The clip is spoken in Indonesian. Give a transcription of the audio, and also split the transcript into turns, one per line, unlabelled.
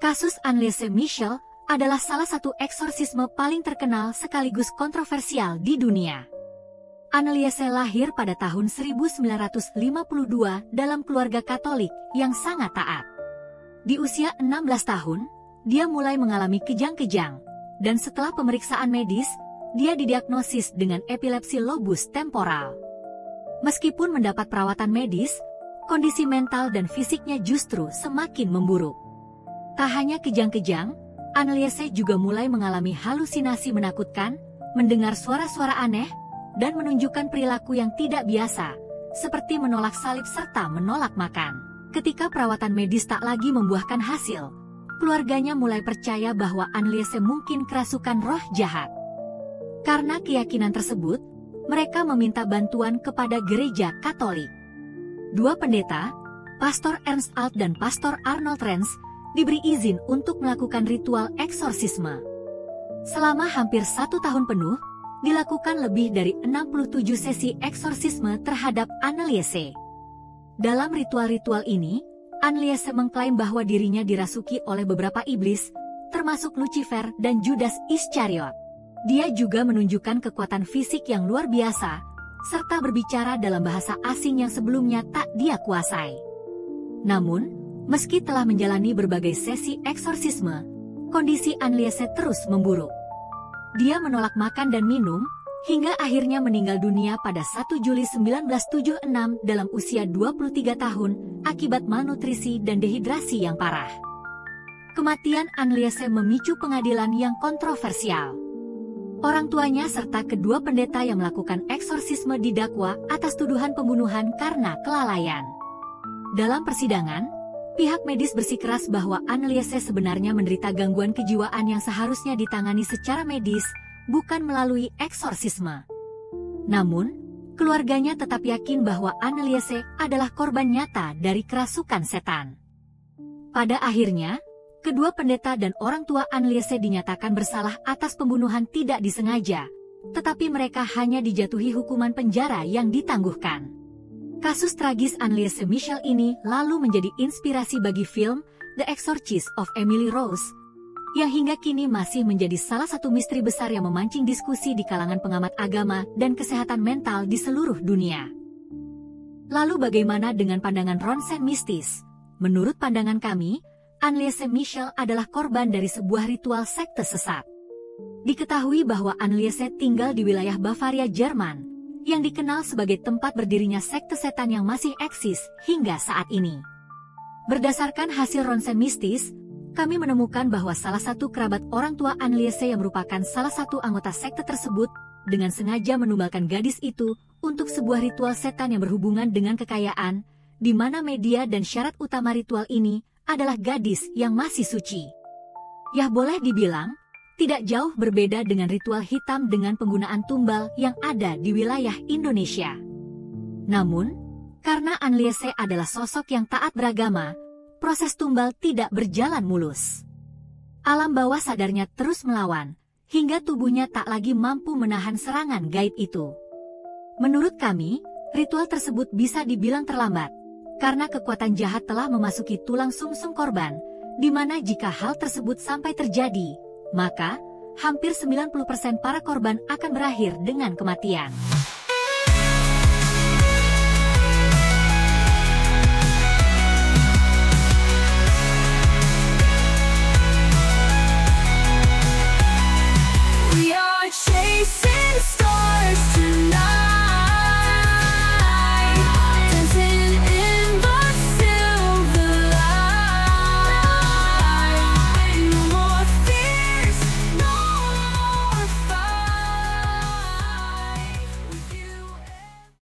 Kasus Anneliese Michel adalah salah satu eksorsisme paling terkenal sekaligus kontroversial di dunia. Anneliese lahir pada tahun 1952 dalam keluarga Katolik yang sangat taat. Di usia 16 tahun, dia mulai mengalami kejang-kejang, dan setelah pemeriksaan medis, dia didiagnosis dengan epilepsi lobus temporal. Meskipun mendapat perawatan medis, kondisi mental dan fisiknya justru semakin memburuk. Tak hanya kejang-kejang, Anneliese juga mulai mengalami halusinasi menakutkan, mendengar suara-suara aneh, dan menunjukkan perilaku yang tidak biasa, seperti menolak salib serta menolak makan. Ketika perawatan medis tak lagi membuahkan hasil, keluarganya mulai percaya bahwa Anneliese mungkin kerasukan roh jahat. Karena keyakinan tersebut, mereka meminta bantuan kepada gereja Katolik. Dua pendeta, Pastor Ernst Alt dan Pastor Arnold Renz, diberi izin untuk melakukan ritual eksorsisme. Selama hampir 1 tahun penuh, dilakukan lebih dari 67 sesi eksorsisme terhadap Anneliese. Dalam ritual-ritual ini, Anneliese mengklaim bahwa dirinya dirasuki oleh beberapa iblis, termasuk Lucifer dan Judas Iskariot. Dia juga menunjukkan kekuatan fisik yang luar biasa, serta berbicara dalam bahasa asing yang sebelumnya tak dia kuasai. Namun, meski telah menjalani berbagai sesi eksorsisme, kondisi Anneliese terus memburuk. Dia menolak makan dan minum, hingga akhirnya meninggal dunia pada 1 Juli 1976 dalam usia 23 tahun akibat malnutrisi dan dehidrasi yang parah. Kematian Anneliese memicu pengadilan yang kontroversial. Orang tuanya serta kedua pendeta yang melakukan eksorsisme didakwa atas tuduhan pembunuhan karena kelalaian. Dalam persidangan, pihak medis bersikeras bahwa Anneliese sebenarnya menderita gangguan kejiwaan yang seharusnya ditangani secara medis, bukan melalui eksorsisme. Namun, keluarganya tetap yakin bahwa Anneliese adalah korban nyata dari kerasukan setan. Pada akhirnya, kedua pendeta dan orang tua Anneliese dinyatakan bersalah atas pembunuhan tidak disengaja, tetapi mereka hanya dijatuhi hukuman penjara yang ditangguhkan. Kasus tragis Anneliese Michel ini lalu menjadi inspirasi bagi film The Exorcist of Emily Rose, yang hingga kini masih menjadi salah satu misteri besar yang memancing diskusi di kalangan pengamat agama dan kesehatan mental di seluruh dunia. Lalu bagaimana dengan pandangan ronsen mistis? Menurut pandangan kami, Anneliese Michel adalah korban dari sebuah ritual sekte sesat. Diketahui bahwa Anneliese tinggal di wilayah Bavaria, Jerman, yang dikenal sebagai tempat berdirinya sekte setan yang masih eksis hingga saat ini. Berdasarkan hasil ronsen mistis, kami menemukan bahwa salah satu kerabat orang tua Anneliese yang merupakan salah satu anggota sekte tersebut, dengan sengaja menumbalkan gadis itu untuk sebuah ritual setan yang berhubungan dengan kekayaan, di mana media dan syarat utama ritual ini adalah gadis yang masih suci. Ya boleh dibilang, tidak jauh berbeda dengan ritual hitam dengan penggunaan tumbal yang ada di wilayah Indonesia. Namun, karena Anneliese adalah sosok yang taat beragama, proses tumbal tidak berjalan mulus. Alam bawah sadarnya terus melawan, hingga tubuhnya tak lagi mampu menahan serangan gaib itu. Menurut kami, ritual tersebut bisa dibilang terlambat, karena kekuatan jahat telah memasuki tulang sumsum korban, di mana jika hal tersebut sampai terjadi, maka hampir 90% para korban akan berakhir dengan kematian.